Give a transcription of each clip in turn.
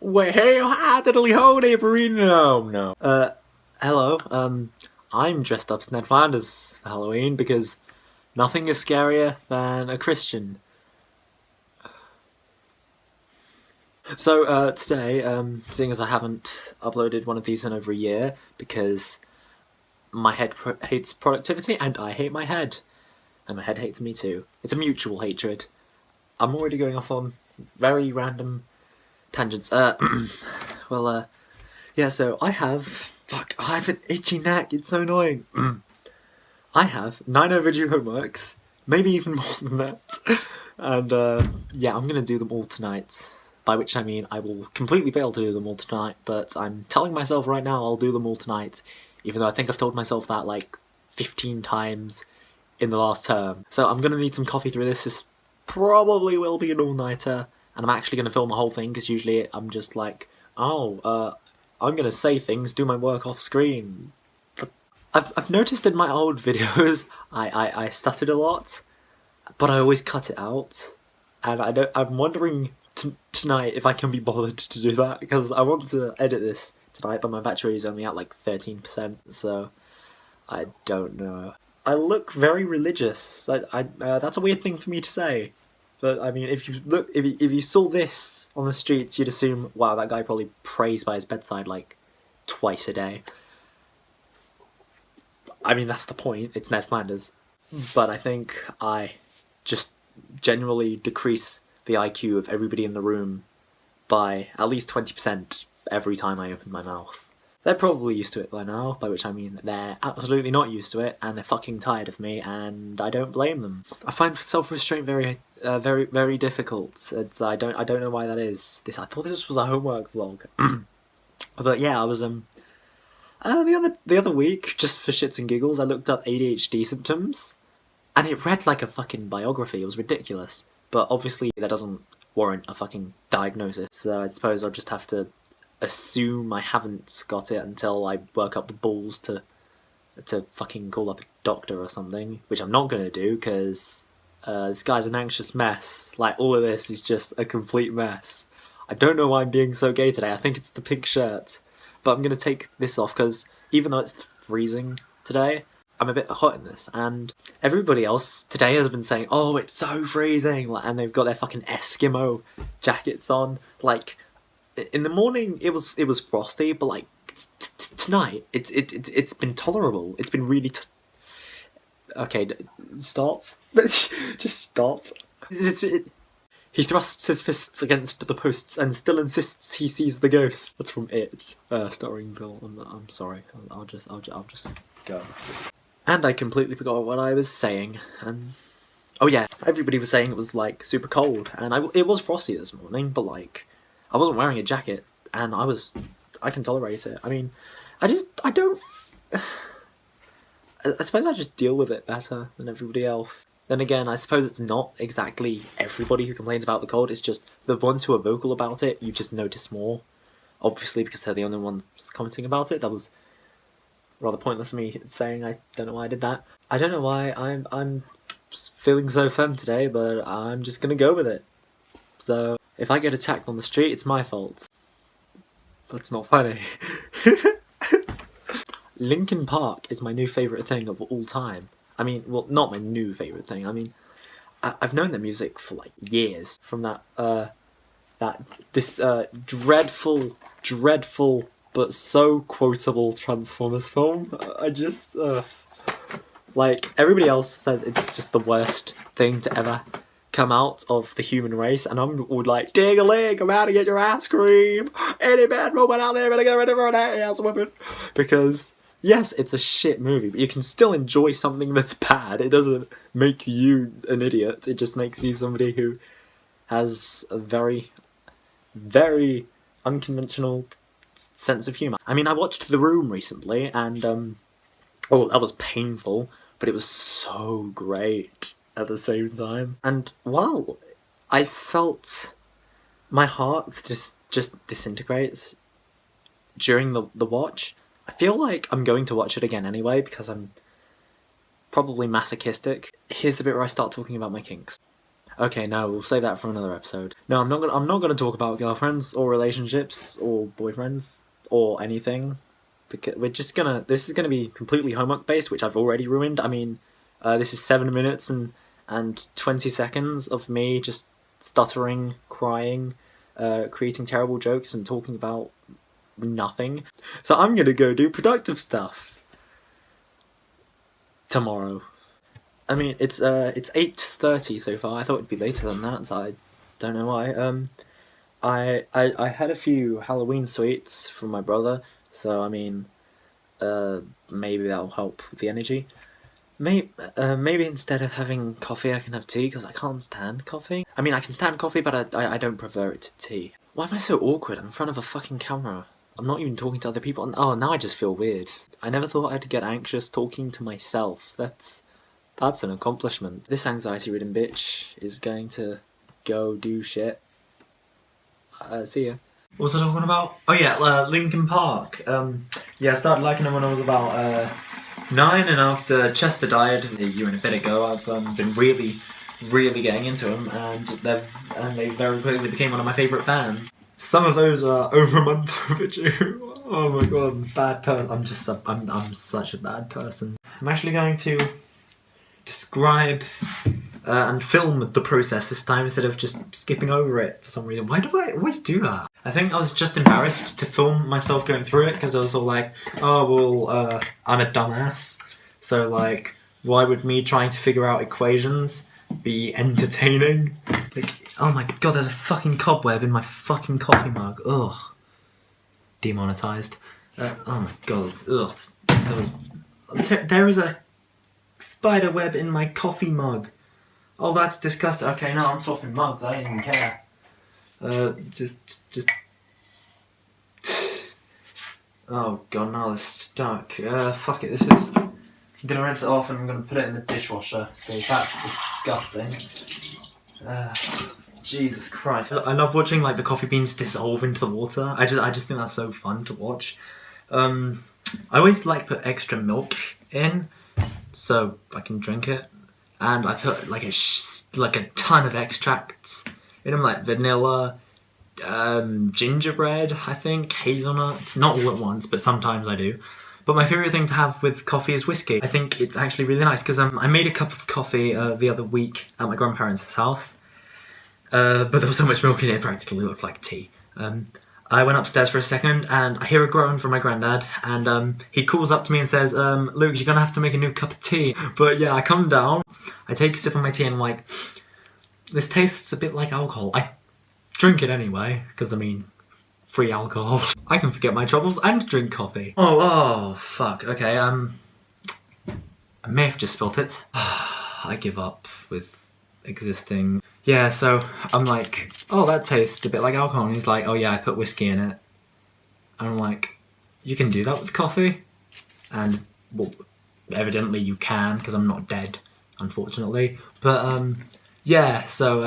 Wait, hey, hi, diddly ho, no. Hello, I'm dressed up as Ned Flanders for Halloween because nothing is scarier than a Christian. So, today, seeing as I haven't uploaded one of these in over a year because my head hates productivity and I hate my head. And my head hates me too. It's a mutual hatred. I'm already going off on very random tangents. Yeah, so I have an itchy neck, it's so annoying. I have 9 overdue homeworks, maybe even more than that. And yeah, I'm gonna do them all tonight. By which I mean I will completely fail to do them all tonight, but I'm telling myself right now I'll do them all tonight, even though I think I've told myself that like 15 times in the last term. So I'm gonna need some coffee through this. This probably will be an all-nighter, and I'm actually gonna film the whole thing because usually I'm just like, I'm gonna say things, do my work off screen. I've noticed in my old videos I stuttered a lot, but I always cut it out, and I'm wondering tonight if I can be bothered to do that because I want to edit this tonight, but my battery is only at like 13%, so I don't know. I look very religious. That's a weird thing for me to say, but I mean, if you saw this on the streets, you'd assume, wow, that guy probably prays by his bedside like twice a day. I mean, that's the point. It's Ned Flanders, but I think I just generally decrease the IQ of everybody in the room by at least 20% every time I open my mouth. They're probably used to it by now, by which I mean they're absolutely not used to it, and they're fucking tired of me, and I don't blame them. I find self-restraint very difficult. I don't know why that is. I thought this was a homework vlog, but yeah, I was the other week, just for shits and giggles, I looked up ADHD symptoms, and it read like a fucking biography. It was ridiculous, but obviously that doesn't warrant a fucking diagnosis. So I suppose I'll just have to assume I haven't got it until I work up the balls to fucking call up a doctor or something, which I'm not gonna do because this guy's an anxious mess. Like, all of this is just a complete mess. I don't know why I'm being so gay today. I think it's the pink shirt, but I'm gonna take this off because even though it's freezing today, I'm a bit hot in this, and everybody else today has been saying, oh, it's so freezing, and they've got their fucking Eskimo jackets on. Like, in the morning it was frosty, but like tonight it's been tolerable. It's been really okay, stop. Just stop. He thrusts his fists against the posts and still insists he sees the ghost. That's from It, starring Bill. I'm sorry. I'll just go. And I completely forgot what I was saying. And oh yeah, everybody was saying it was like super cold, and it was frosty this morning, but like I wasn't wearing a jacket, and I can tolerate it. I mean, I suppose I just deal with it better than everybody else. Then again, I suppose it's not exactly everybody who complains about the cold, it's just the ones who are vocal about it, you just notice more. Obviously, because they're the only ones commenting about it. That was rather pointless of me saying. I don't know why I did that. I don't know why I'm feeling so femme today, but I'm just gonna go with it. So, if I get attacked on the street, it's my fault. That's not funny. Linkin Park is my new favourite thing of all time. I mean, well, not my new favourite thing. I mean, I've known their music for like years. From this dreadful, but so quotable Transformers film. I just, like, everybody else says it's just the worst thing to ever come out of the human race, and I'm all like, dig a leg, I'm out to get your ice cream. Any bad robot out there better get ready for an ass weapon. Because yes, it's a shit movie, but you can still enjoy something that's bad. It doesn't make you an idiot. It just makes you somebody who has a very, very unconventional sense of humour. I mean, I watched The Room recently, and oh, that was painful, but it was so great at the same time. And while I felt my heart just disintegrates during the watch, I feel like I'm going to watch it again anyway because I'm probably masochistic. Here's the bit where I start talking about my kinks. Okay, no, we'll save that for another episode. No, I'm not gonna talk about girlfriends or relationships or boyfriends or anything, because this is gonna be completely homework based, which I've already ruined. I mean, this is 7 minutes and 20 seconds of me just stuttering, crying, creating terrible jokes and talking about nothing. So I'm gonna go do productive stuff tomorrow. I mean, it's 8:30 so far. I thought it'd be later than that, so I don't know why. I had a few Halloween sweets from my brother, so I mean, maybe that'll help with the energy. Maybe instead of having coffee, I can have tea, because I can't stand coffee. I mean, I can stand coffee, but I don't prefer it to tea. Why am I so awkward? I'm in front of a fucking camera. I'm not even talking to other people. Oh, now I just feel weird. I never thought I'd get anxious talking to myself. That's an accomplishment. This anxiety-ridden bitch is going to go do shit. See ya. What was I talking about? Oh yeah, Linkin Park. Yeah, I started liking them when I was about 9, and after Chester died a year and a bit ago, I've been really getting into them, and they very quickly became one of my favourite bands. Some of those are over a month overdue. Oh my god, bad person. I'm such a bad person. I'm actually going to describe and film the process this time instead of just skipping over it for some reason. Why do I always do that? I think I was just embarrassed to film myself going through it, because I was all like, oh well, I'm a dumbass, so like, why would me trying to figure out equations be entertaining? Like, oh my god, there's a fucking cobweb in my fucking coffee mug. Ugh. Demonetized. Oh my god. Ugh. There is a spider web in my coffee mug. Oh, that's disgusting. Okay, no, I'm swapping mugs. I don't even care. Just. Oh god, now it's stuck. Fuck it. I'm gonna rinse it off and I'm gonna put it in the dishwasher, because that's disgusting. Jesus Christ. I love watching like the coffee beans dissolve into the water. I just think that's so fun to watch. I always like put extra milk in so I can drink it, and I put like a ton of extracts in them, like vanilla, gingerbread, I think, hazelnuts. Not all at once, but sometimes I do. But my favourite thing to have with coffee is whiskey. I think it's actually really nice, because I made a cup of coffee the other week at my grandparents' house. But there was so much milk in it practically looked like tea. I went upstairs for a second and I hear a groan from my granddad, and he calls up to me and says, Luke, you're gonna have to make a new cup of tea. But yeah, I come down, I take a sip of my tea and I'm like, this tastes a bit like alcohol. I drink it anyway, because I mean, free alcohol. I can forget my troubles and drink coffee. Oh, fuck, okay, I may have just spilt it. I give up with existing. Yeah, so I'm like, oh, that tastes a bit like alcohol. And he's like, oh yeah, I put whiskey in it. And I'm like, you can do that with coffee? And, well, evidently you can, because I'm not dead, unfortunately. But, yeah, so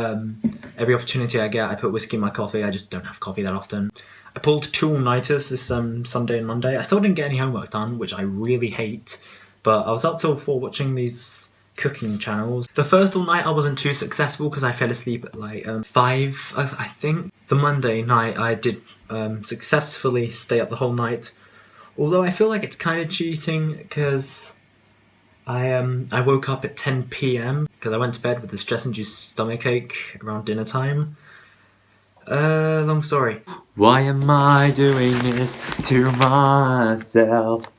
every opportunity I get, I put whiskey in my coffee. I just don't have coffee that often. I pulled 2 all-nighters this Sunday and Monday. I still didn't get any homework done, which I really hate. But I was up till 4 watching these cooking channels. The first all night I wasn't too successful because I fell asleep at like 5, I think. The Monday night I did successfully stay up the whole night, although I feel like it's kind of cheating, because I woke up at 10 p.m. because I went to bed with a stress-induced stomachache around dinner time. Long story. Why am I doing this to myself?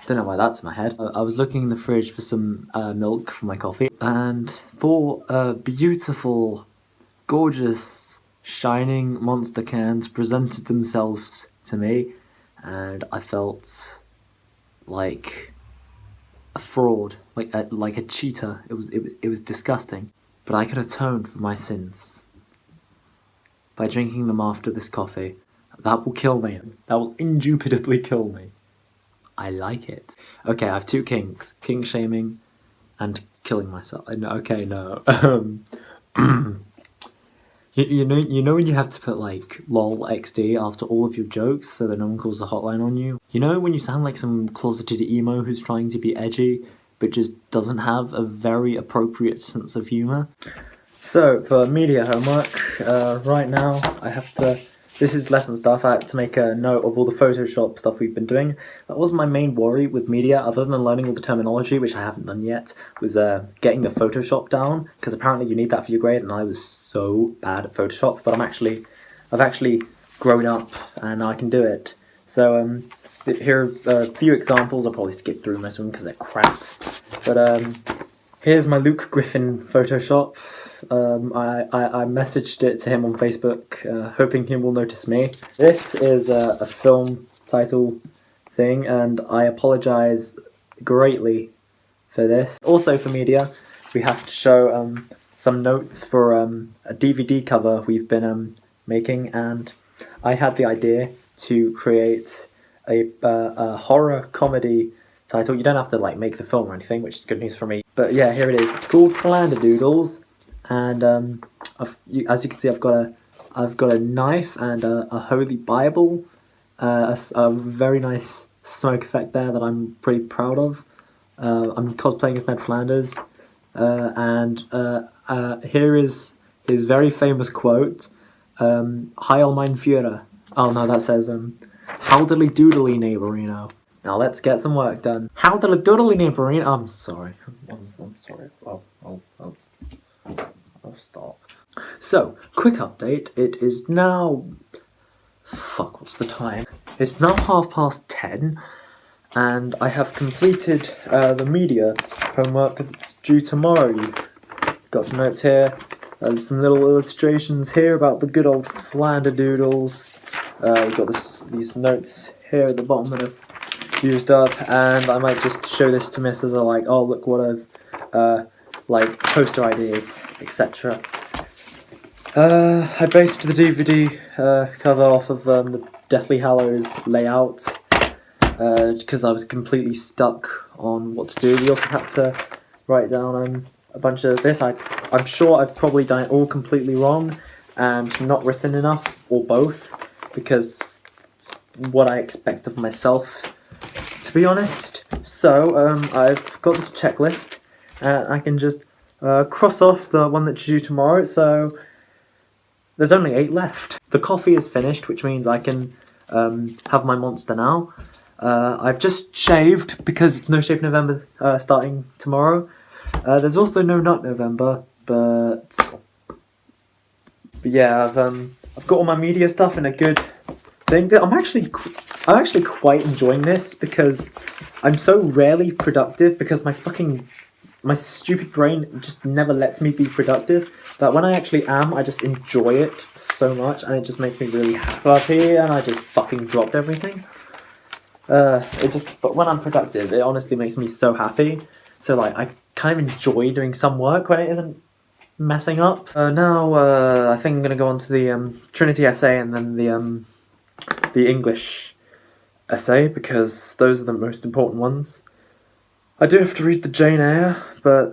Don't know why that's in my head. I was looking in the fridge for some milk for my coffee, and 4 beautiful, gorgeous, shining monster cans presented themselves to me, and I felt like a fraud, like a cheater. It was disgusting. But I could atone for my sins by drinking them after this coffee. That will kill me. That will indubitably kill me. I like it. Okay, I have 2 kinks. Kink shaming and killing myself. Okay, no. You know when you have to put like lol XD after all of your jokes so that no one calls the hotline on you? You know when you sound like some closeted emo who's trying to be edgy but just doesn't have a very appropriate sense of humour? So for media homework, right now I have to, this is lesson stuff, I had to make a note of all the Photoshop stuff we've been doing. That was my main worry with media, other than learning all the terminology, which I haven't done yet, was getting the Photoshop down, because apparently you need that for your grade, and I was so bad at Photoshop, but I've actually grown up, and I can do it. So here are a few examples. I'll probably skip through most of them because they're crap, but here's my Luke Griffin Photoshop. I messaged it to him on Facebook, hoping he will notice me. This is a film title thing, and I apologise greatly for this. Also for media, we have to show some notes for a DVD cover we've been making, and I had the idea to create a horror comedy title. You don't have to like make the film or anything, which is good news for me. But yeah, here it is. It's called Flanderdoodles, and as you can see, I've got a knife and a holy Bible, a very nice smoke effect there that I'm pretty proud of. I'm cosplaying as Ned Flanders, and here is his very famous quote: "Heil mein Führer." Oh no, that says "Howdily doodly neighborino." Now let's get some work done. Howdily doodly neighborino. I'm sorry. I'm sorry. I'll stop. So, quick update. It is now... Fuck, what's the time? It's now 10:30, and I have completed the media homework that's due tomorrow. You've got some notes here, some little illustrations here about the good old Flanderdoodles. We've got these notes here at the bottom that I've used up, and I might just show this to Miss as a like, oh look what I've like poster ideas, etc. I based the DVD cover off of the Deathly Hallows layout because I was completely stuck on what to do. We also had to write down a bunch of this. I'm sure I've probably done it all completely wrong and not written enough, or both, because it's what I expect of myself, to be honest. So I've got this checklist, and I can just cross off the one that's due tomorrow. So there's only 8 left. The coffee is finished, which means I can have my monster now. I've just shaved because it's No Shave November starting tomorrow. There's also no Nut November, but yeah, I've got all my media stuff in a good thing. I'm actually quite enjoying this because I'm so rarely productive because my stupid brain just never lets me be productive, that when I actually am, I just enjoy it so much, and it just makes me really happy, and I just fucking dropped everything. But when I'm productive, it honestly makes me so happy. So like, I kind of enjoy doing some work when it isn't messing up. Now, I think I'm gonna go on to the Trinity essay and then the English essay, because those are the most important ones. I do have to read the Jane Eyre, but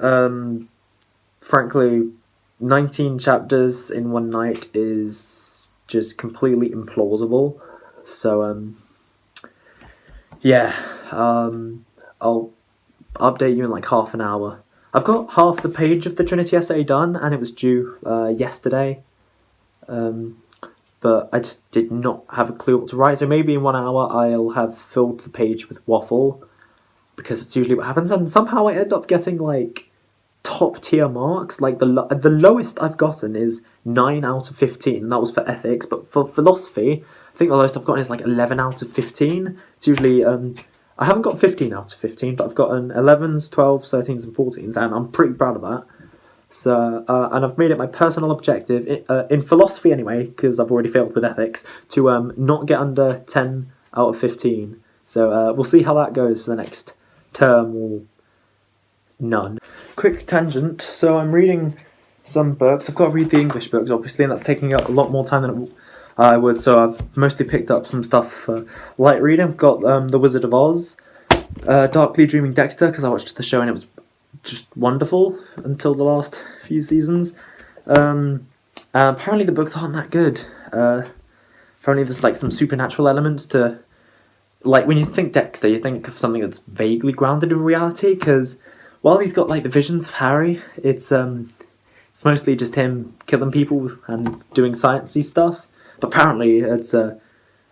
frankly, 19 chapters in one night is just completely implausible. So yeah, I'll update you in like half an hour. I've got half the page of the Trinity essay done, and it was due yesterday. But I just did not have a clue what to write, so maybe in 1 hour I'll have filled the page with waffle, because it's usually what happens, and somehow I end up getting like top tier marks. Like the lowest I've gotten is 9 out of 15, and that was for ethics, but for philosophy, I think the lowest I've gotten is like 11 out of 15. It's usually, I haven't got 15 out of 15, but I've gotten 11s, 12s, 13s and 14s, and I'm pretty proud of that. So, and I've made it my personal objective, in philosophy anyway, because I've already failed with ethics, to not get under 10 out of 15. So we'll see how that goes for the next term, or none. Quick tangent, so I'm reading some books. I've got to read the English books, obviously, and that's taking up a lot more time than I would, so I've mostly picked up some stuff for light reading. I've got The Wizard of Oz, Darkly Dreaming Dexter, because I watched the show and it was just wonderful until the last few seasons. Apparently the books aren't that good. Apparently there's like some supernatural elements to... Like, when you think Dexter, you think of something that's vaguely grounded in reality, because while he's got like the visions of Harry, it's It's mostly just him killing people and doing sciencey stuff. But apparently it's I'm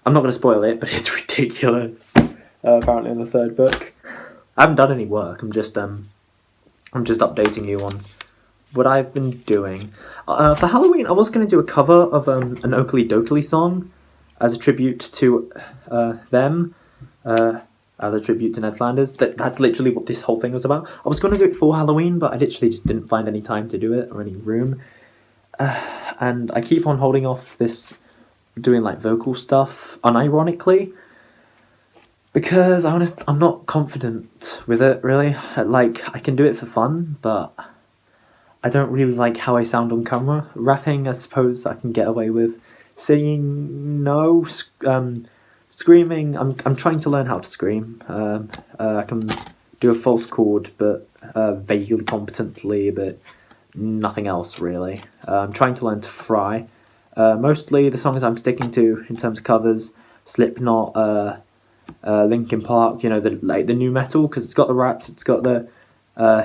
not going to spoil it, but it's ridiculous. Apparently in the third book, I haven't done any work. I'm just updating you on what I've been doing. For Halloween, I was going to do a cover of an Oakley Dokley song as a tribute to them. As a tribute to Ned Flanders. That's literally what this whole thing was about. I was going to do it for Halloween, but I literally just didn't find any time to do it or any room. And I keep on holding off this doing like vocal stuff unironically because I'm not confident with it really. Like, I can do it for fun, but I don't really like how I sound on camera. Rapping, I suppose I can get away with. Singing, no. Screaming, I'm trying to learn how to scream. I can do a false chord, but vaguely competently, but nothing else really. I'm trying to learn to fry. Mostly the songs I'm sticking to in terms of covers: Slipknot, Linkin Park. You know, the new metal, because it's got the raps, it's got the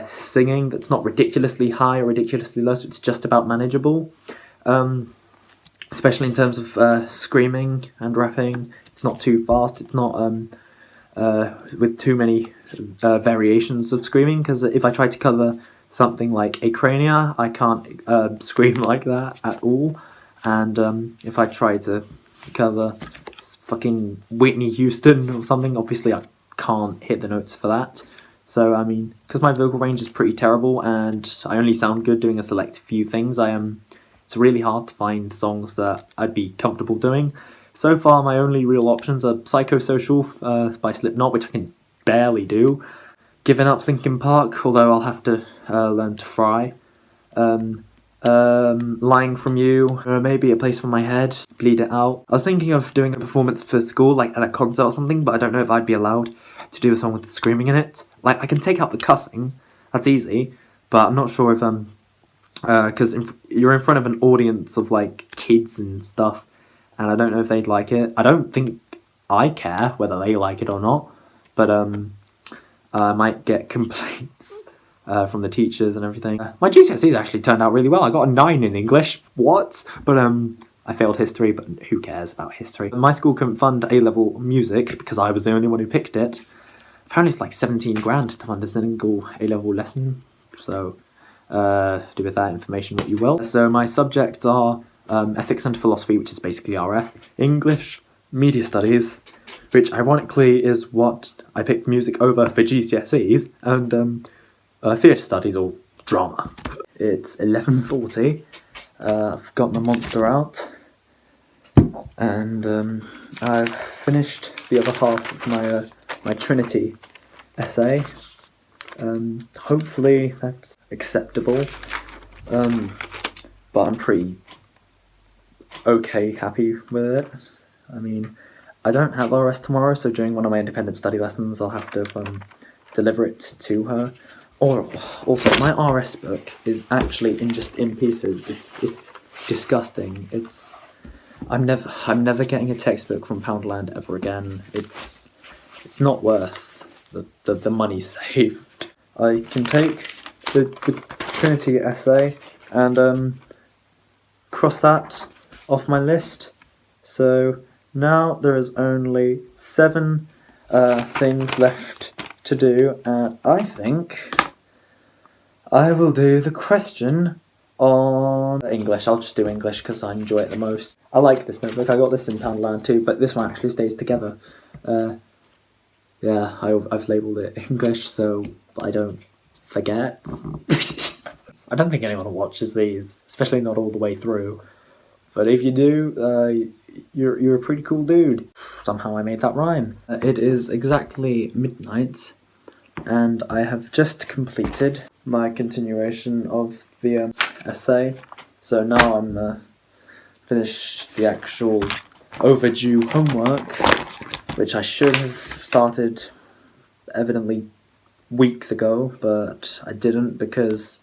singing that's not ridiculously high or ridiculously low. So it's just about manageable. Especially in terms of screaming and rapping. It's not too fast, it's not with too many variations of screaming, because if I try to cover something like Acrania, I can't scream like that at all. And if I try to cover fucking Whitney Houston or something, obviously I can't hit the notes for that. So, I mean, because my vocal range is pretty terrible and I only sound good doing a select few things, it's really hard to find songs that I'd be comfortable doing. So far, my only real options are Psychosocial by Slipknot, which I can barely do. Giving Up Linkin Park, although I'll have to learn to fry. Lying From You, maybe A Place For My Head, Bleed It Out. I was thinking of doing a performance for school, like at a concert or something, but I don't know if I'd be allowed to do a song with screaming in it. Like, I can take out the cussing, that's easy, but I'm not sure if because you're in front of an audience of like kids and stuff, and I don't know if they'd like it. I don't think I care whether they like it or not, but I might get complaints from the teachers and everything. My GCSEs actually turned out really well. I got a 9 in English. What? But I failed history, but who cares about history? My school couldn't fund A-level music because I was the only one who picked it. Apparently it's like 17 grand to fund a single A-level lesson, so do with that information what you will. So my subjects are ethics and philosophy, which is basically RS, English, media studies, which ironically is what I picked music over for GCSEs, and theatre studies or drama. It's 11:40. I've got my monster out, and I've finished the other half of my Trinity essay. Hopefully that's acceptable, but I'm pretty happy with it. I mean, I don't have RS tomorrow, so during one of my independent study lessons I'll have to deliver it to her. Or also, my RS book is actually in pieces. It's disgusting. I'm never getting a textbook from Poundland ever again. It's not worth the money saved. I can take the Trinity essay and cross that off my list. So now there is only 7 things left to do, and I think I will do the question on English. I'll just do English because I enjoy it the most. I like this notebook. I got this in Poundland too, but this one actually stays together. Yeah, I've labelled it English so I don't forget. I don't think anyone watches these, especially not all the way through. But if you do, you're a pretty cool dude. Somehow I made that rhyme. It is exactly midnight, and I have just completed my continuation of the essay. So now I'm finished the actual overdue homework, which I should have started evidently weeks ago, but I didn't because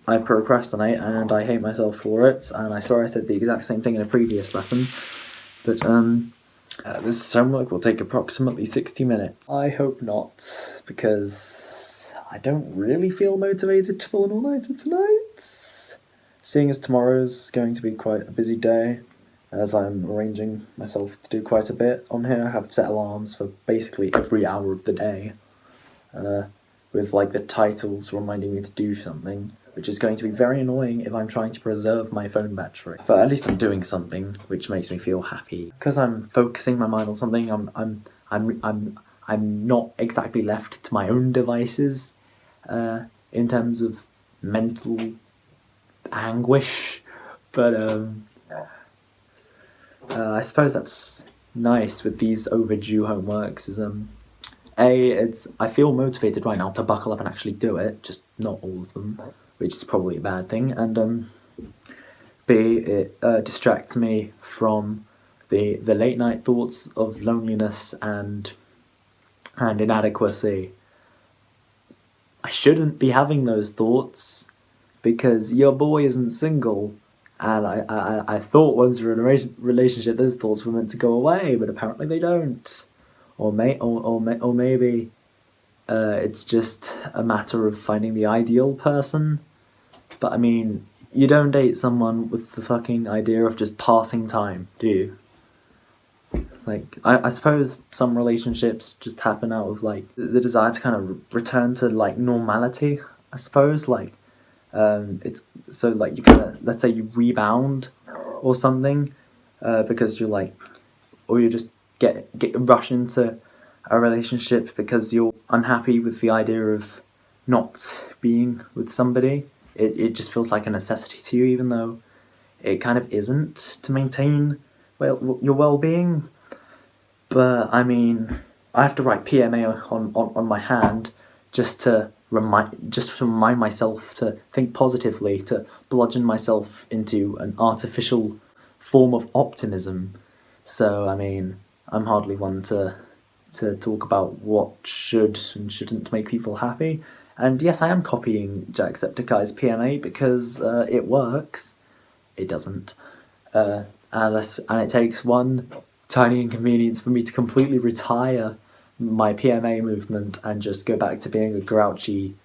I procrastinate and I hate myself for it, and I swear I said the exact same thing in a previous lesson. But this homework will take approximately 60 minutes. I hope not, because I don't really feel motivated to pull an all-nighter tonight. seeing as tomorrow's going to be quite a busy day, as I'm arranging myself to do quite a bit on here, I have set alarms for basically every hour of the day, with like the titles reminding me to do something, which is going to be very annoying if I'm trying to preserve my phone battery. But at least I'm doing something which makes me feel happy. Because I'm focusing my mind on something, I'm not exactly left to my own devices, in terms of mental anguish, but I suppose that's nice with these overdue homeworks. Is I feel motivated right now to buckle up and actually do it, just not all of them, which is probably a bad thing, and B, it distracts me from the late night thoughts of loneliness and inadequacy. I shouldn't be having those thoughts, because your boy isn't single, and I thought once we're in a relationship those thoughts were meant to go away, but apparently they don't. Or maybe it's just a matter of finding the ideal person. But I mean, you don't date someone with the fucking idea of just passing time, do you? Like, I suppose some relationships just happen out of like the desire to kind of return to like normality, I suppose. Like, it's so like you kind of, let's say you rebound or something, because you're like, or you just get rush into a relationship because you're unhappy with the idea of not being with somebody. It just feels like a necessity to you, even though it kind of isn't, to maintain your well-being. But I mean, I have to write PMA on my hand just to remind myself to think positively, to bludgeon myself into an artificial form of optimism. So I mean, I'm hardly one to talk about what should and shouldn't make people happy. And yes, I am copying Jacksepticeye's PMA because it works. It doesn't. And it takes one tiny inconvenience for me to completely retire my PMA movement and just go back to being a grouchy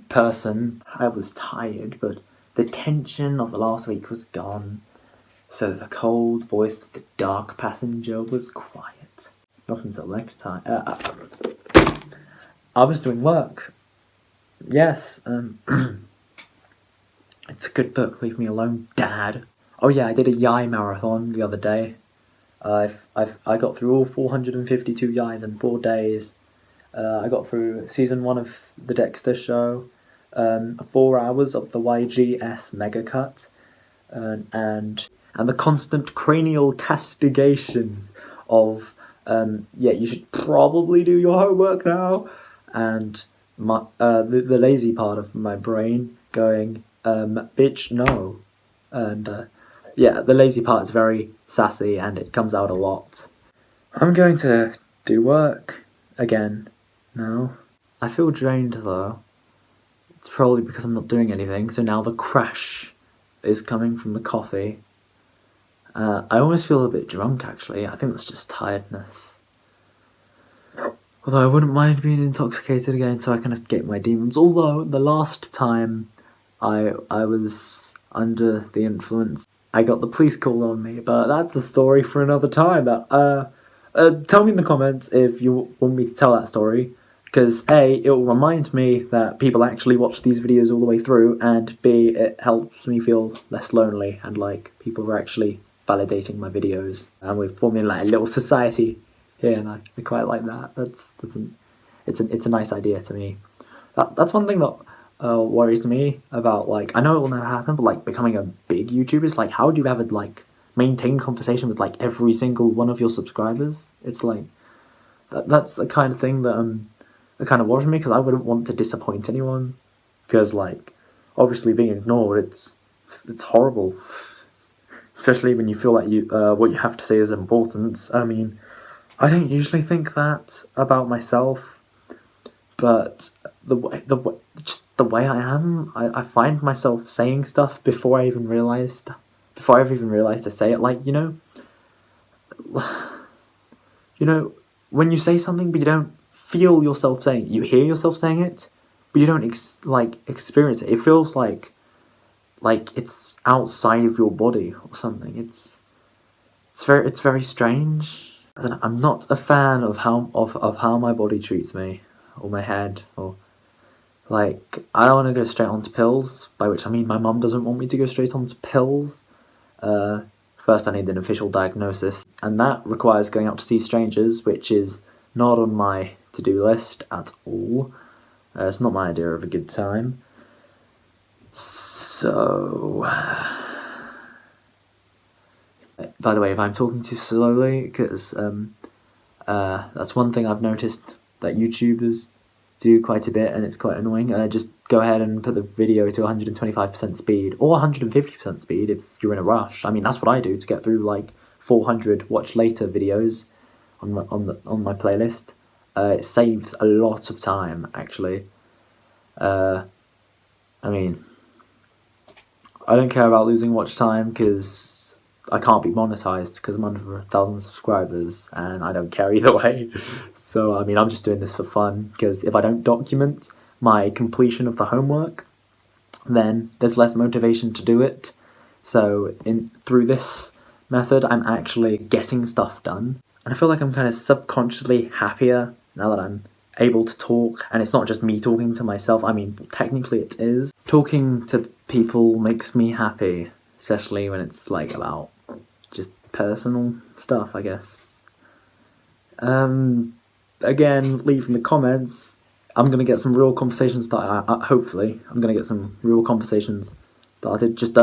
person. I was tired, but the tension of the last week was gone. So the cold voice of the dark passenger was quiet. Not until next time. I was doing work. Yes, it's a good book, leave me alone, Dad. Oh yeah, I did a Yai marathon the other day. I got through all 452 Yais in 4 days. I got through season 1 of The Dexter Show, 4 hours of the YGS Mega Cut, and the constant cranial castigations of, yeah, you should probably do your homework now, and the lazy part of my brain going, bitch, no. And yeah, the lazy part is very sassy and it comes out a lot. I'm going to do work again now. I feel drained though. It's probably because I'm not doing anything, so now the crash is coming from the coffee. I almost feel a bit drunk actually. I think that's just tiredness. Although I wouldn't mind being intoxicated again so I can escape my demons. Although the last time I was under the influence, I got the police called on me, but that's a story for another time. Tell me in the comments if you want me to tell that story, because A, it will remind me that people actually watch these videos all the way through, and B, it helps me feel less lonely and like people are actually validating my videos, and we're forming like a little society here, and I quite like that. It's a nice idea to me. That's one thing that worries me about, like, I know it will never happen, but like becoming a big YouTuber is like, how do you ever like maintain conversation with like every single one of your subscribers? It's like that's the kind of thing that kind of worries me, because I wouldn't want to disappoint anyone, because like obviously being ignored, it's horrible, especially when you feel like what you have to say is important. I mean, I don't usually think that about myself, but the way I am, I find myself saying stuff before I've even realised to say it. Like, you know, when you say something but you don't feel yourself saying it, you hear yourself saying it, but you don't experience it. It feels like like it's outside of your body or something. It's very strange. I don't know, I'm not a fan of how my body treats me, or my head, or like I don't want to go straight onto pills. By which I mean my mum doesn't want me to go straight onto pills. First, I need an official diagnosis, and that requires going out to see strangers, which is not on my to-do list at all. It's not my idea of a good time. So, by the way, if I'm talking too slowly, because that's one thing I've noticed that YouTubers do quite a bit, and it's quite annoying. Just go ahead and put the video to 125% speed, or 150% speed if you're in a rush. I mean, that's what I do to get through like 400 watch later videos on my playlist. It saves a lot of time, actually. I mean, I don't care about losing watch time because I can't be monetized because I'm under 1,000 subscribers, and I don't care either way. So, I mean, I'm just doing this for fun, because if I don't document my completion of the homework, then there's less motivation to do it. So, through this method, I'm actually getting stuff done. And I feel like I'm kind of subconsciously happier now that I'm able to talk, and it's not just me talking to myself. I mean, technically it is. Talking to people makes me happy, especially when it's like about just personal stuff, I guess. Again, leave in the comments. I'm gonna get some real conversations started. Hopefully, I'm gonna get some real conversations started. Just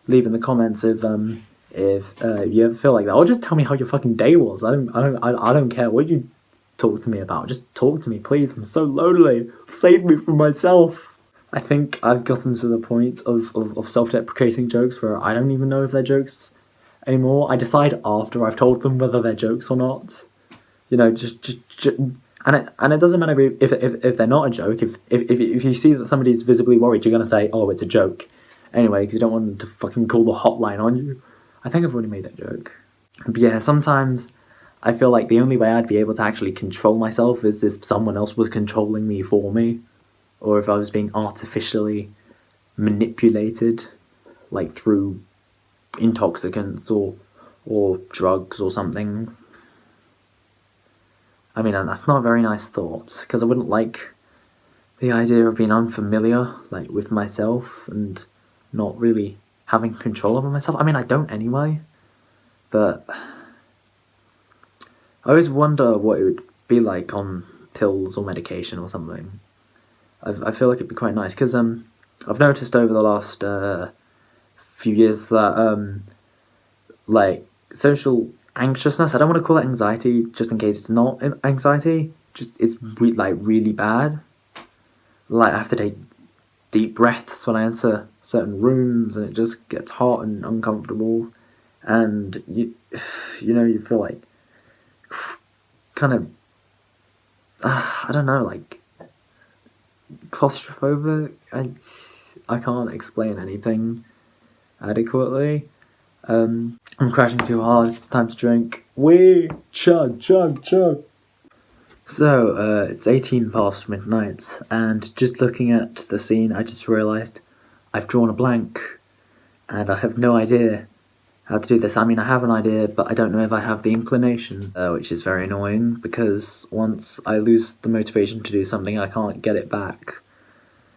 leave in the comments if you ever feel like that, or just tell me how your fucking day was. I don't care what you talk to me about. Just talk to me, please. I'm so lonely. Save me from myself. I think I've gotten to the point of self-deprecating jokes where I don't even know if they're jokes anymore. I decide after I've told them whether they're jokes or not. You know, and it doesn't matter if they're not a joke. If you see that somebody's visibly worried, you're gonna say, "Oh, it's a joke," anyway, because you don't want them to fucking call the hotline on you. I think I've already made that joke. But yeah, sometimes I feel like the only way I'd be able to actually control myself is if someone else was controlling me for me, or if I was being artificially manipulated, like through intoxicants or drugs or something. I mean, and that's not a very nice thought, because I wouldn't like the idea of being unfamiliar, like, with myself and not really having control over myself. I mean, I don't anyway, but I always wonder what it would be like on pills or medication or something. I feel like it'd be quite nice, because I've noticed over the last few years that like social anxiousness, I don't want to call it anxiety just in case it's not anxiety, just it's really bad. Like, I have to take deep breaths when I enter certain rooms, and it just gets hot and uncomfortable, and you feel like kind of I don't know, like claustrophobic. I can't explain anything adequately. I'm crashing too hard. It's time to drink. Wee chug. So it's 18 past midnight, and just looking at the scene, I just realised I've drawn a blank, and I have no idea how to do this. I mean, I have an idea, but I don't know if I have the inclination, which is very annoying, because once I lose the motivation to do something, I can't get it back.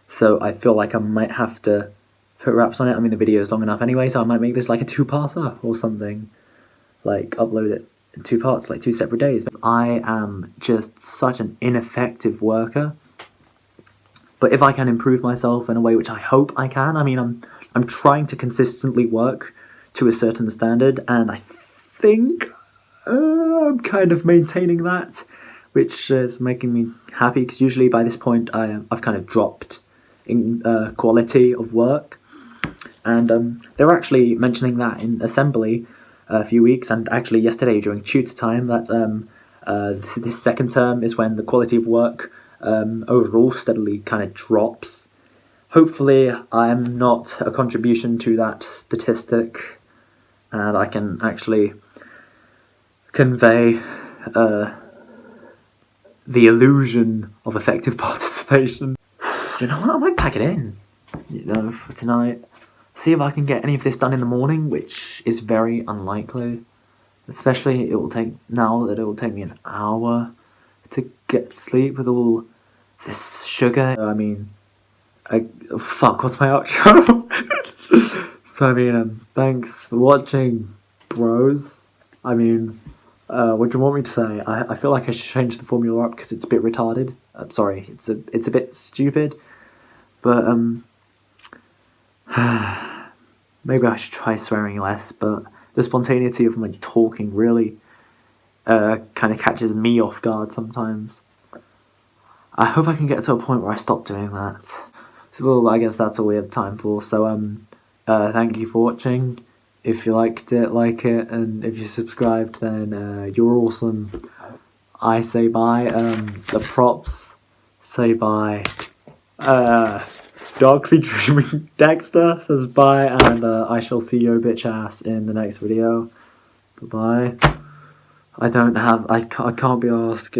So I feel like I might have to put wraps on it. I mean, the video is long enough anyway, so I might make this like a 2-parter or something. Like, upload it in 2 parts, like 2 separate days. I am just such an ineffective worker. But if I can improve myself in a way which I hope I can, I mean, I'm trying to consistently work to a certain standard, and I think I'm kind of maintaining that, which is making me happy, because usually by this point I've kind of dropped in quality of work. And they were actually mentioning that in assembly a few weeks, and actually yesterday during tutor time, that this second term is when the quality of work overall steadily kind of drops. Hopefully I'm not a contribution to that statistic, and I can actually convey the illusion of effective participation. Do you know what? I might pack it in, for tonight. see if I can get any of this done in the morning, which is very unlikely. Especially it will take me an hour to get sleep with all this sugar. I mean, fuck, what's my outro? So I mean, thanks for watching, bros. I mean, what do you want me to say? I feel like I should change the formula up because it's a bit retarded. I'm sorry, it's a bit stupid, but maybe I should try swearing less. But the spontaneity of my talking really kind of catches me off guard sometimes. I hope I can get to a point where I stop doing that. So, well, I guess that's all we have time for. So thank you for watching. If you liked it, like it, and if you subscribed, then you're awesome. I say bye. The props say bye. Darkly Dreaming Dexter says bye, and I shall see your bitch ass in the next video. Bye bye. I can't be asked.